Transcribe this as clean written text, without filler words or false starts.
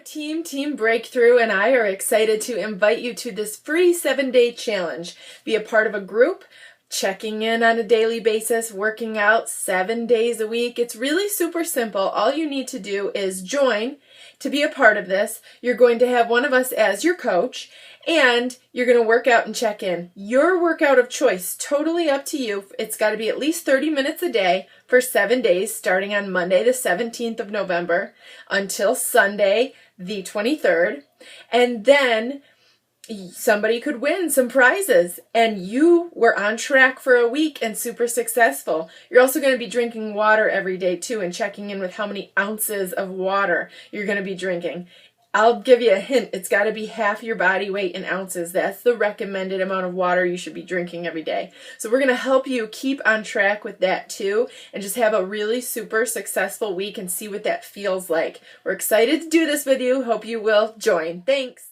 Team Breakthrough and I are excited to invite you to this free 7-day challenge. Be a part of a group, checking in on a daily basis, working out 7 days a week. It's really super simple. All you need to do is join to be a part of this. You're going to have one of us as your coach, and you're going to work out and check in. Your workout of choice, totally up to you. It's got to be at least 30 minutes a day for 7 days, starting on Monday the 17th of November until Sunday the 23rd. And then somebody could win some prizes, and you were on track for a week and super successful. You're also going to be drinking water every day too, and checking in with how many ounces of water you're going to be drinking. I'll give you a hint. It's got to be half your body weight in ounces. That's the recommended amount of water you should be drinking every day. So we're going to help you keep on track with that too, and just have a really super successful week and see what that feels like. We're excited to do this with you. Hope you will join. Thanks.